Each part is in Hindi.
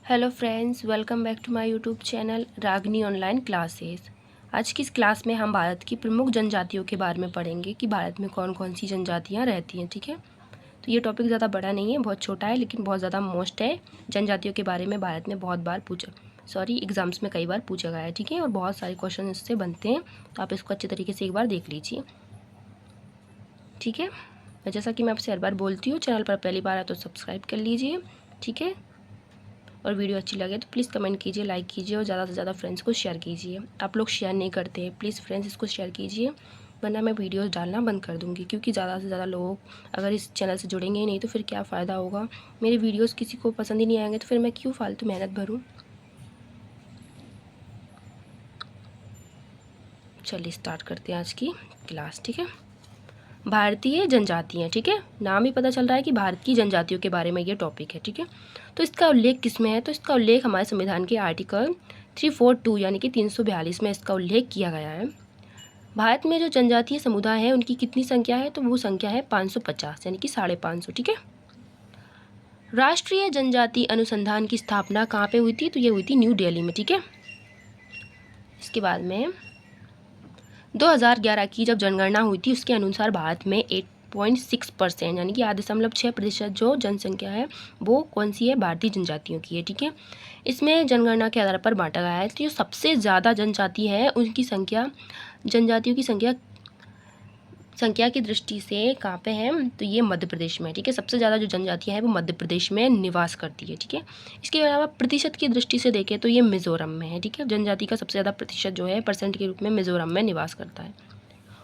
Hello friends, welcome back to my YouTube channel Ragini online classes. आज की इस क्लास में हम भारत की प्रमुख जनजातियों के बारे में पढ़ेंगे कि भारत में कौन कौन सी जनजातियाँ रहती हैं। ठीक है, तो ये टॉपिक ज़्यादा बड़ा नहीं है, बहुत छोटा है, लेकिन बहुत ज़्यादा मोस्ट है। जनजातियों के बारे में भारत में बहुत बार एग्जाम्स में कई बार पूछा गया है। ठीक है, और बहुत सारे क्वेश्चन इससे बनते हैं, तो आप इसको अच्छे तरीके से एक बार देख लीजिए। ठीक है, जैसा कि मैं आपसे हर बार बोलती हूँ, चैनल पर पहली बार है तो सब्सक्राइब कर लीजिए। ठीक है, और वीडियो अच्छी लगे तो प्लीज़ कमेंट कीजिए, लाइक कीजिए और ज़्यादा से ज़्यादा फ्रेंड्स को शेयर कीजिए। आप लोग शेयर नहीं करते हैं, प्लीज़ फ्रेंड्स इसको शेयर कीजिए, वरना मैं वीडियोस डालना बंद कर दूँगी। क्योंकि ज़्यादा से ज़्यादा लोग अगर इस चैनल से जुड़ेंगे ही नहीं तो फिर क्या फ़ायदा होगा। मेरे वीडियोस किसी को पसंद ही नहीं आएंगे तो फिर मैं क्यों फालतू मेहनत भरूँ। चलिए स्टार्ट करते हैं आज की क्लास। ठीक है, भारतीय जनजातियाँ। ठीक है, नाम ही पता चल रहा है कि भारत की जनजातियों के बारे में ये टॉपिक है। ठीक है, तो इसका उल्लेख किस में है? तो इसका उल्लेख हमारे संविधान के आर्टिकल 342 यानी कि 342 में इसका उल्लेख किया गया है। भारत में जो जनजातीय समुदाय है उनकी कितनी संख्या है? तो वो संख्या है 550 यानी कि 550। ठीक है, राष्ट्रीय जनजाति अनुसंधान की स्थापना कहाँ पे हुई थी? तो ये हुई थी न्यू दिल्ली में। ठीक है, इसके बाद में 2011 की जब जनगणना हुई थी उसके अनुसार भारत में 8.6% यानी कि 8.6% जो जनसंख्या है वो कौन सी है? भारतीय जनजातियों की है। ठीक है, इसमें जनगणना के आधार पर बांटा गया है। तो जो सबसे ज़्यादा जनजाति है उनकी संख्या, जनजातियों की संख्या की दृष्टि से कहाँ पे है? तो ये मध्य प्रदेश में है। ठीक है, सबसे ज़्यादा जो जनजातियाँ हैं वो मध्य प्रदेश में निवास करती है। ठीक है, इसके अलावा प्रतिशत की दृष्टि से देखें तो ये मिज़ोरम में है। ठीक है, जनजाति का सबसे ज़्यादा प्रतिशत जो है परसेंट के रूप में मिज़ोरम में निवास करता है।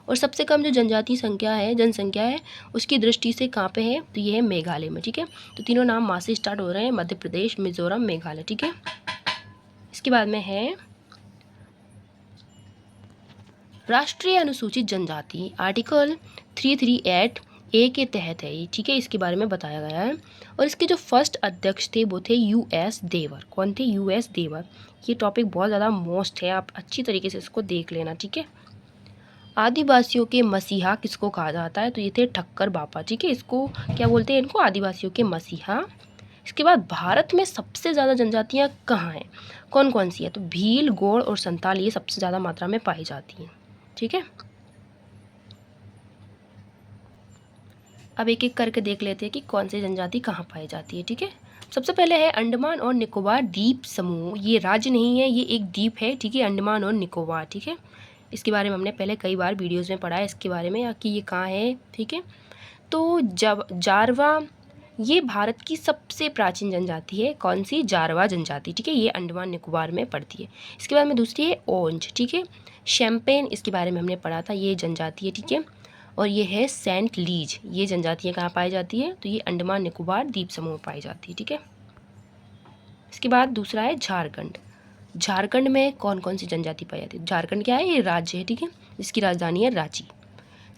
और सबसे कम जो जनजाति जनसंख्या है उसकी दृष्टि से कहाँ पे है? तो ये है मेघालय में। ठीक है, तो तीनों नाम माँ से स्टार्ट हो रहे हैं, मध्य प्रदेश, मिज़ोरम, मेघालय। ठीक है, इसके बाद में है राष्ट्रीय अनुसूचित जनजाति, आर्टिकल 338 ए के तहत है ये। ठीक है, इसके बारे में बताया गया है। और इसके जो फर्स्ट अध्यक्ष थे वो थे US देवर। कौन थे? US देवर। ये टॉपिक बहुत ज़्यादा मोस्ट है, आप अच्छी तरीके से इसको देख लेना। ठीक है, आदिवासियों के मसीहा किसको कहा जाता है? तो ये थे ठक्कर बापा। ठीक है, इसको क्या बोलते हैं? इनको आदिवासियों के मसीहा। इसके बाद भारत में सबसे ज़्यादा जनजातियाँ कहाँ हैं, कौन कौन सी है? तो भील, गोंड और संताल ये सबसे ज़्यादा मात्रा में पाई जाती हैं। ठीक है, अब एक एक करके देख लेते हैं कि कौन सी जनजाति कहाँ पाई जाती है। ठीक है, सबसे पहले है अंडमान और निकोबार द्वीप समूह। ये राज्य नहीं है, ये एक द्वीप है। ठीक है, अंडमान और निकोबार। ठीक है, इसके बारे में हमने पहले कई बार वीडियोज़ में पढ़ा है इसके बारे में कि ये कहाँ है। ठीक है, तो जब जारवा, ये भारत की सबसे प्राचीन जनजाति है। कौन सी? जारवा जनजाति। ठीक है, ये अंडमान निकोबार में पड़ती है। इसके बाद में दूसरी है ओंज। ठीक है, शैम्पेन, इसके बारे में हमने पढ़ा था, ये जनजाति है। ठीक है, और ये है सेंट लीज। ये जनजातियाँ कहाँ पाई जाती है? तो ये अंडमान निकोबार द्वीप समूह में पाई जाती है। ठीक है, इसके बाद दूसरा है झारखंड। झारखंड में कौन कौन सी जनजाति पाई जाती है? झारखंड क्या है? ये राज्य है। ठीक है, इसकी राजधानी है रांची।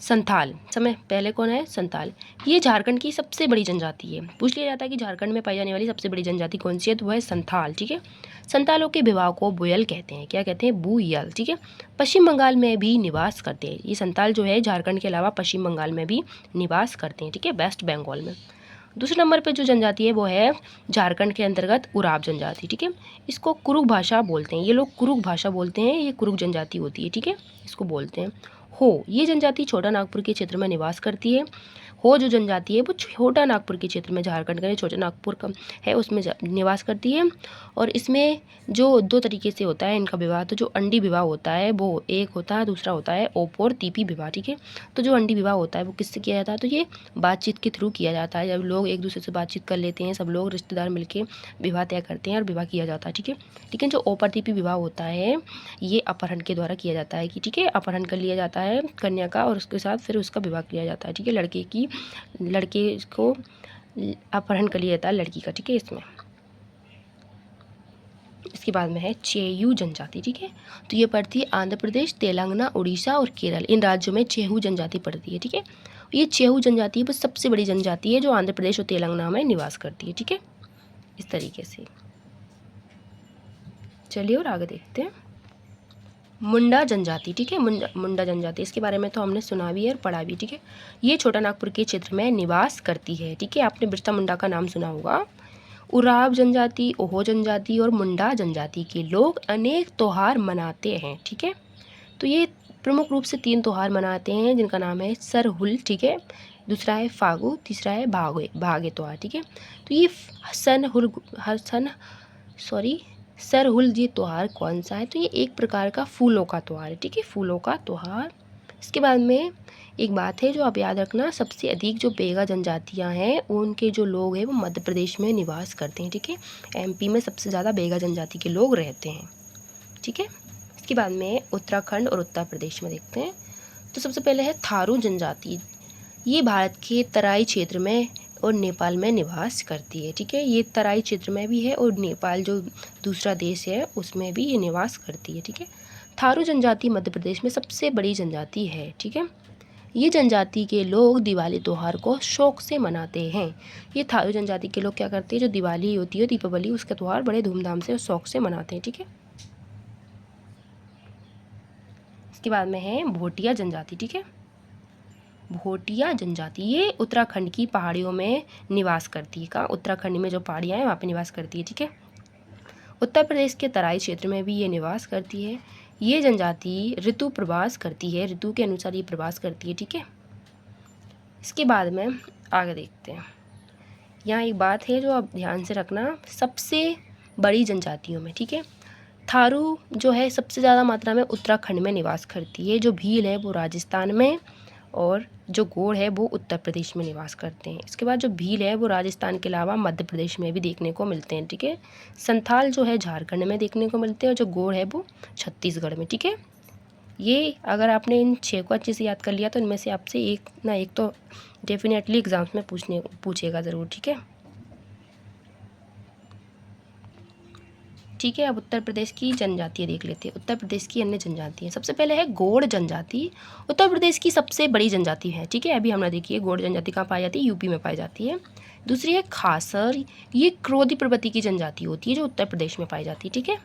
संथाल, समय पहले कौन है? संथाल। ये झारखंड की सबसे बड़ी जनजाति है। पूछ लिया जाता है कि झारखंड में पाई जाने वाली सबसे बड़ी जनजाति कौन सी है? तो वह है संथाल। ठीक है, संथालों के विवाह को बुयल कहते हैं। क्या कहते हैं? बुयल। ठीक है, पश्चिम बंगाल में भी निवास करते हैं। ये संथाल जो है झारखंड के अलावा पश्चिम बंगाल में भी निवास करते हैं। ठीक है, वेस्ट बंगाल में। दूसरे नंबर पे जो जनजाति है वो है झारखंड के अंतर्गत उराव जनजाति। ठीक है, इसको कुरुक भाषा बोलते हैं। ये लोग कुरुक भाषा बोलते हैं, ये कुरुक जनजाति होती है। ठीक है, इसको बोलते हैं हो। ये जनजाति छोटा नागपुर के क्षेत्र में निवास करती है। हो जो जनजाति है वो छोटा नागपुर के क्षेत्र में, झारखंड का छोटा नागपुर का है उसमें निवास करती है। और इसमें जो दो तरीके से होता है इनका विवाह। तो जो अंडी विवाह होता है वो एक होता है, दूसरा होता है ओपोर तीपी विवाह। ठीक है, तो जो अंडी विवाह होता है वो किससे किया जाता है? तो ये बातचीत के थ्रू किया जाता है। जब लोग एक दूसरे से बातचीत कर लेते हैं, सब लोग रिश्तेदार मिलके विवाह तय करते हैं और विवाह किया जाता है। ठीक है, लेकिन जो ओपर तीपी विवाह होता है ये अपहरण के द्वारा किया जाता है कि ठीक है, अपहरण कर लिया जाता है कन्या का और उसके साथ फिर उसका विवाह किया जाता है। ठीक है, लड़के को अपहरण कर लिया जाता है लड़की का। ठीक है, इसके बाद में है चेयू जनजाति। ठीक है, तो ये पड़ती है आंध्र प्रदेश, तेलंगाना, उड़ीसा और केरल। इन राज्यों में चेहू जनजाति पड़ती है। ठीक है, ये चेहू जनजाति है वो सबसे बड़ी जनजाति है जो आंध्र प्रदेश और तेलंगाना में निवास करती है। ठीक है, इस तरीके से। चलिए और आगे देखते हैं मुंडा जनजाति। ठीक है, मुंडा जनजाति, इसके बारे में तो हमने सुना भी है और पढ़ा भी। ठीक है, ये छोटा नागपुर के क्षेत्र में निवास करती है। ठीक है, आपने बिरसा मुंडा का नाम सुना होगा। उराव जनजाति, ओहो जनजाति और मुंडा जनजाति के लोग अनेक त्योहार मनाते हैं। ठीक है, तो ये प्रमुख रूप से 3 त्योहार मनाते हैं जिनका नाम है सरहुल, ठीक है, दूसरा है फागु, तीसरा है भागे भागे त्योहार। ठीक है, तो ये सरहुल ये त्योहार कौन सा है? तो ये एक प्रकार का फूलों का त्योहार है। ठीक है, फूलों का त्योहार। इसके बाद में एक बात है जो आप याद रखना, सबसे अधिक जो बेगा जनजातियां हैं उनके जो लोग हैं वो मध्य प्रदेश में निवास करते हैं। ठीक है, एमपी में सबसे ज़्यादा बेगा जनजाति के लोग रहते हैं। ठीक है, इसके बाद में उत्तराखंड और उत्तर प्रदेश में देखते हैं। तो सबसे पहले है थारू जनजाति। ये भारत के तराई क्षेत्र में और नेपाल में निवास करती है। ठीक है, ये तराई क्षेत्र में भी है और नेपाल जो दूसरा देश है उसमें भी ये निवास करती है। ठीक है, थारू जनजाति मध्य प्रदेश में सबसे बड़ी जनजाति है। ठीक है, ये जनजाति के लोग दिवाली त्यौहार को शौक से मनाते हैं। ये थारू जनजाति के लोग क्या करते हैं, जो दिवाली होती है, दीपावली, उसका त्यौहार बड़े धूमधाम से और शौक से मनाते हैं। ठीक है, इसके बाद में है भोटिया जनजाति। ठीक है, भोटिया जनजाति ये उत्तराखंड की पहाड़ियों में निवास करती है। कहाँ? उत्तराखंड में जो पहाड़ियाँ हैं वहाँ पे निवास करती है। ठीक है, उत्तर प्रदेश के तराई क्षेत्र में भी ये निवास करती है। ये जनजाति ऋतु प्रवास करती है, ऋतु के अनुसार ये प्रवास करती है। ठीक है, इसके बाद में आगे देखते हैं। यहाँ एक बात है जो आप ध्यान से रखना, सबसे बड़ी जनजातियों में, ठीक है, थारू जो है सबसे ज़्यादा मात्रा में उत्तराखंड में निवास करती है। जो भील है वो राजस्थान में और जो गोंड है वो उत्तर प्रदेश में निवास करते हैं। इसके बाद जो भील है वो राजस्थान के अलावा मध्य प्रदेश में भी देखने को मिलते हैं। ठीक है, संथाल जो है झारखंड में देखने को मिलते हैं और जो गोंड है वो छत्तीसगढ़ में। ठीक है, ये अगर आपने इन 6 को अच्छे से याद कर लिया तो इनमें से आपसे एक ना एक तो डेफिनेटली एग्जाम्स में पूछेगा ज़रूर। ठीक है, ठीक है, अब उत्तर प्रदेश की जनजातियाँ देख लेते हैं। उत्तर प्रदेश की अन्य जनजातियाँ, सबसे पहले है गोंड जनजाति। उत्तर प्रदेश की सबसे बड़ी जनजाति है। ठीक है, अभी हमने देखी है गोंड जनजाति कहाँ पाई जाती है, यूपी में पाई जाती है। दूसरी है खासर, ये क्रोधी प्रवृत्ति की जनजाति होती है जो उत्तर प्रदेश में पाई जाती है। ठीक है,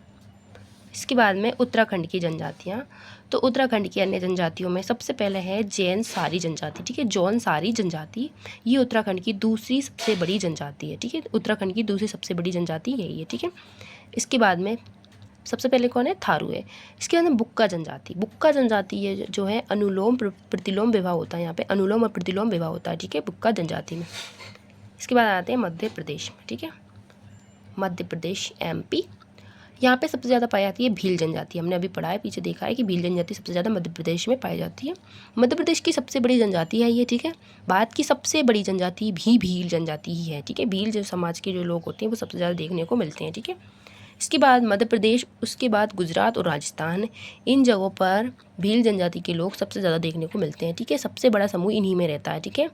इसके बाद में उत्तराखंड की जनजातियाँ, तो उत्तराखंड की अन्य जनजातियों में सबसे पहले है जैन सारी जनजाति। ठीक है, जौन सारी जनजाति ये उत्तराखंड की दूसरी सबसे बड़ी जनजाति है। ठीक है, उत्तराखंड की दूसरी सबसे बड़ी जनजाति यही है। ठीक है, इसके बाद में सबसे पहले कौन है, थारू है। इसके बाद में बुक्का जनजाति। बुक्का जनजाति ये जो है अनुलोम प्रतिलोम विवाह होता है, यहाँ पे अनुलोम और प्रतिलोम विवाह होता है। ठीक है, बुक्का जनजाति में। इसके बाद आते हैं मध्य प्रदेश में। ठीक है, मध्य प्रदेश एमपी, यहाँ पे सबसे ज़्यादा पाई जाती है भील जनजाति। हमने अभी पढ़ा है, पीछे देखा है कि भील जनजाति सबसे ज़्यादा मध्य प्रदेश में पाई जाती है। मध्य प्रदेश की सबसे बड़ी जनजाति है ये। ठीक है, भारत की सबसे बड़ी जनजाति भी भील जनजाति ही है। ठीक है, भील जो समाज के जो लोग होते हैं वो सबसे ज़्यादा देखने को मिलते हैं। ठीक है, इसके बाद मध्य प्रदेश, उसके बाद गुजरात और राजस्थान, इन जगहों पर भील जनजाति के लोग सबसे ज़्यादा देखने को मिलते हैं। ठीक है, सबसे बड़ा समूह इन्हीं में रहता है। ठीक है,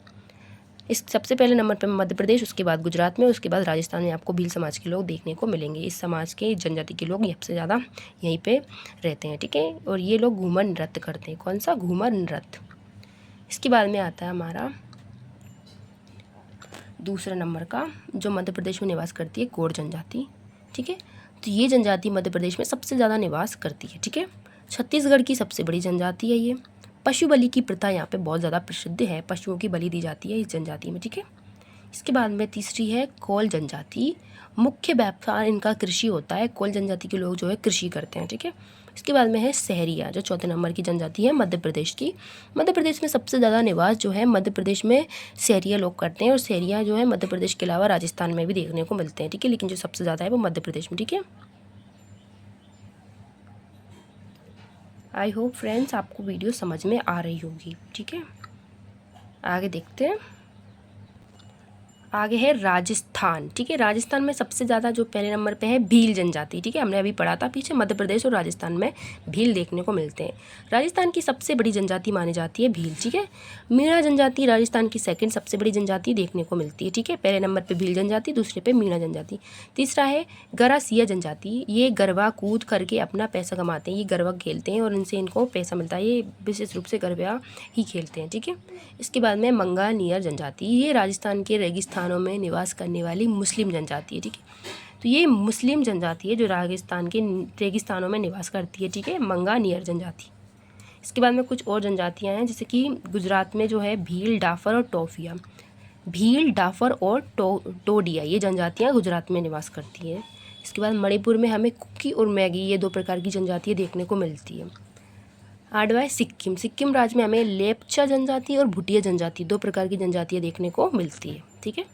इस सबसे पहले नंबर पर मध्य प्रदेश, उसके बाद गुजरात में, उसके बाद राजस्थान में आपको भील समाज के लोग देखने को मिलेंगे। इस समाज के जनजाति के लोग सबसे ज़्यादा यहीं पे रहते हैं। ठीक है, और ये लोग घूमर नृत्य करते हैं। कौन सा? घूमर नृत्य। इसके बाद में आता है हमारा दूसरा नंबर का, जो मध्य प्रदेश में निवास करती है, गोंड जनजाति। ठीक है, तो ये जनजाति मध्य प्रदेश में सबसे ज़्यादा निवास करती है। ठीक है, छत्तीसगढ़ की सबसे बड़ी जनजाति है ये। पशु बलि की प्रथा यहाँ पे बहुत ज़्यादा प्रसिद्ध है, पशुओं की बलि दी जाती है इस जनजाति में। ठीक है, इसके बाद में तीसरी है कोल जनजाति। मुख्य व्यापार इनका कृषि होता है। कोल जनजाति के लोग जो है कृषि करते हैं। ठीक है, इसके बाद में है सहरिया, जो चौथे नंबर की जनजाति है मध्य प्रदेश की। मध्य प्रदेश में सबसे ज़्यादा निवास जो है मध्य प्रदेश में सहरिया लोग करते हैं, और सहरिया जो है मध्य प्रदेश के अलावा राजस्थान में भी देखने को मिलते हैं। ठीक है, लेकिन जो सबसे ज़्यादा है वो मध्य प्रदेश में। ठीक है, आई होप फ्रेंड्स आपको वीडियो समझ में आ रही होगी। ठीक है, आगे देखते हैं। आगे है राजस्थान। ठीक है, राजस्थान में सबसे ज़्यादा जो पहले नंबर पे है भील जनजाति। ठीक है, हमने अभी पढ़ा था पीछे, मध्य प्रदेश और राजस्थान में भील देखने को मिलते हैं। राजस्थान की सबसे बड़ी जनजाति मानी जाती है भील। ठीक है, मीणा जनजाति राजस्थान की सेकंड सबसे बड़ी जनजाति देखने को मिलती है। ठीक है, पहले नंबर पर भील जनजाति, दूसरे पे मीणा जनजाति। तीसरा है गरासिया जनजाति। ये गरबा कूद करके अपना पैसा कमाते हैं, ये गरबा खेलते हैं और इनसे इनको पैसा मिलता है। ये विशेष रूप से गरबा ही खेलते हैं। ठीक है, इसके बाद में मंगा नियर जनजाति। ये राजस्थान के रेगिस्तान में निवास करने वाली मुस्लिम जनजाति है। ठीक है, तो ये मुस्लिम जनजाति है जो राजस्थान के रेगिस्तानों में निवास करती है। ठीक है, मंगा नियर जनजाति। इसके बाद में कुछ और जनजातियां हैं, जैसे कि गुजरात में जो है भील, डाफर और टोफिया। भील, डाफर और टोडिया ये जनजातियाँ गुजरात में निवास करती हैं। इसके बाद मणिपुर में हमें कुकी और मैगी ये 2 प्रकार की जनजातियाँ देखने को मिलती है। 8वां है सिक्किम। सिक्किम राज्य में हमें लेप्चा जनजाति और भूटिया जनजाति 2 प्रकार की जनजातियाँ देखने को मिलती है। ठीक है।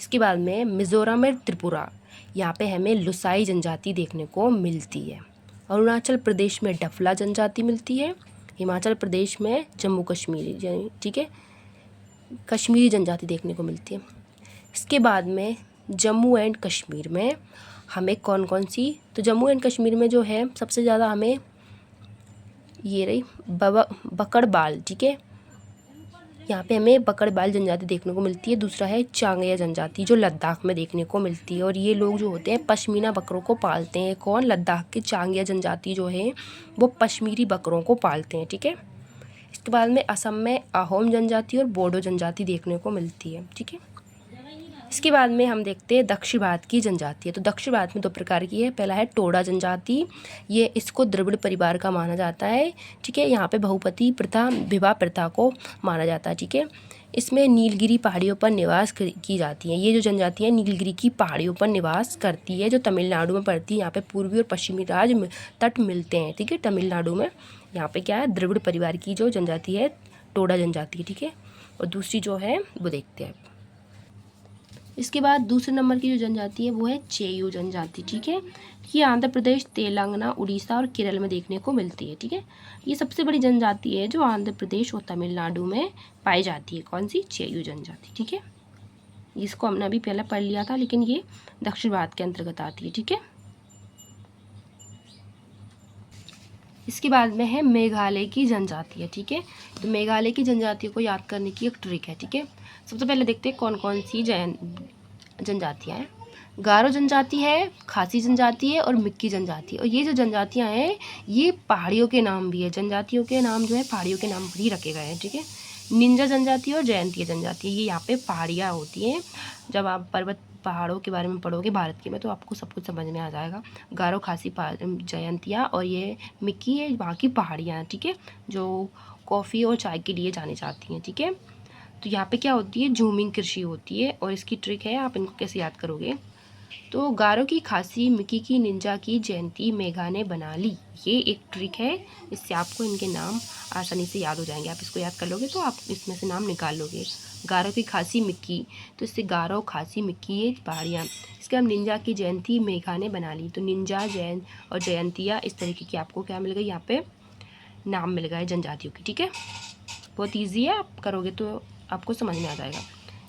इसके बाद में मिज़ोरम और त्रिपुरा, यहाँ पे हमें लुसाई जनजाति देखने को मिलती है। अरुणाचल प्रदेश में डफला जनजाति मिलती है। हिमाचल प्रदेश में जम्मू कश्मीरी, ठीक है, कश्मीरी जनजाति देखने को मिलती है। इसके बाद में जम्मू एंड कश्मीर में हमें कौन कौन सी, तो जम्मू एंड कश्मीर में जो है सबसे ज़्यादा हमें ये रही बकड़बाल, ठीक है, यहाँ पे हमें बकड़बाल जनजाति देखने को मिलती है। दूसरा है चांगया जनजाति जो लद्दाख में देखने को मिलती है, और ये लोग जो होते हैं पश्मीना बकरों को पालते हैं। कौन? लद्दाख के चांगया जनजाति जो है वो पश्मीरी बकरों को पालते हैं। ठीक है। इसके बाद में असम में अहोम जनजाति और बोडो जनजाति देखने को मिलती है। ठीक है। इसके बाद में हम देखते हैं दक्षिण भारत की जनजाति है। तो दक्षिण भारत में 2 प्रकार की है। पहला है टोडा जनजाति, ये इसको द्रविड़ परिवार का माना जाता है। ठीक है। यहाँ पे बहुपति प्रथा, विवाह प्रथा को माना जाता है। ठीक है। इसमें नीलगिरी पहाड़ियों पर निवास की जाती है। ये जो जनजाति है नीलगिरी की पहाड़ियों पर निवास करती है, जो तमिलनाडु में पड़ती है। यहाँ पे पूर्वी और पश्चिमी राज्य तट मिलते हैं। ठीक है। तमिलनाडु में यहाँ पे क्या है, द्रविड़ परिवार की जो जनजाति है टोडा जनजाति। ठीक है। और दूसरी जो है वो देखते हैं। इसके बाद दूसरे नंबर की जो जनजाति है वो है चेयू जनजाति। ठीक है। ये आंध्र प्रदेश, तेलंगाना, उड़ीसा और केरल में देखने को मिलती है। ठीक है। ये सबसे बड़ी जनजाति है जो आंध्र प्रदेश और तमिलनाडु में पाई जाती है। कौन सी? चेयू जनजाति। ठीक है। इसको हमने अभी पहले पढ़ लिया था, लेकिन ये दक्षिण भारत के अंतर्गत आती है। ठीक है। इसके बाद में है मेघालय की जनजाति है। ठीक है। तो मेघालय की जनजातियों को याद करने की एक ट्रिक है। ठीक है। सबसे पहले देखते हैं कौन कौन सी जनजातियाँ हैं। गारो जनजाति है, खासी जनजाति है और मिक्की जनजाति। और ये जो जनजातियाँ हैं ये पहाड़ियों के नाम भी है। जनजातियों के नाम जो है पहाड़ियों के नाम पर ही रखे गए हैं। ठीक है। निंजा जनजाति और जयंतिया जनजाति, ये यहाँ पे पहाड़ियाँ होती हैं। जब आप पहाड़ों के बारे में पढ़ोगे भारत के में तो आपको सब कुछ समझ में आ जाएगा। गारो, खासी, जयंतिया और ये मिक्की है वहाँ की पहाड़ियाँ हैं। ठीक है। जो कॉफ़ी और चाय के लिए जानी जाती हैं। ठीक है। तो यहाँ पे क्या होती है, झूमिंग कृषि होती है। और इसकी ट्रिक है, आप इनको कैसे याद करोगे। तो गारो की, खासी, मिक्की की, निंजा की, जयंती, मेघा ने बना ली, ये एक ट्रिक है। इससे आपको इनके नाम आसानी से याद हो जाएंगे। आप इसको याद कर लोगे तो आप इसमें से नाम निकाल लोगे। गारो की, खासी, मिक्की, तो इससे गारो, खासी, मिक्की ये पहाड़ियाँ। इसके बाद निंजा की, जयंती, मेघा ने बना ली, तो निंजा, जैन और जयंतिया इस तरीके की आपको क्या मिल गई, यहाँ पे नाम मिल गए जनजातियों की। ठीक है। बहुत ईजी है, आप करोगे तो आपको समझ में आ जाएगा।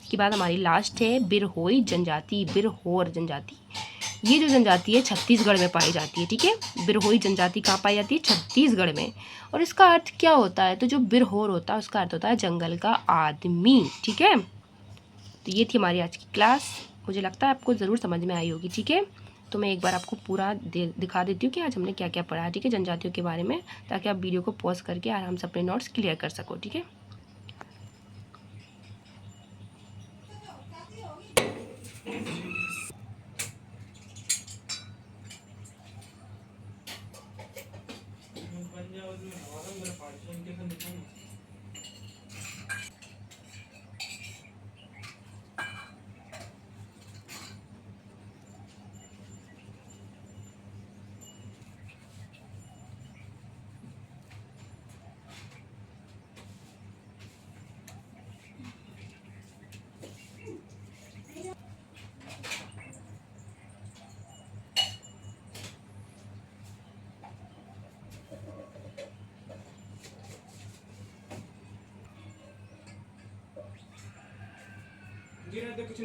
इसके बाद हमारी लास्ट है बिरहोई जनजाति, बिरहोर जनजाति। ये जो जनजाति है छत्तीसगढ़ में पाई जाती है। ठीक है। बिरहोई जनजाति कहाँ पाई जाती है? छत्तीसगढ़ में। और इसका अर्थ क्या होता है, तो जो बिरहोर होता है उसका अर्थ होता है जंगल का आदमी। ठीक है। तो ये थी हमारी आज की क्लास। मुझे लगता है आपको ज़रूर समझ में आई होगी। ठीक है। तो मैं एक बार आपको पूरा दिखा देती हूँ कि आज हमने क्या क्या पढ़ा है। ठीक है। जनजातियों के बारे में, ताकि आप वीडियो को पॉज करके आराम से अपने नोट्स क्लियर कर सको। ठीक है। कुछ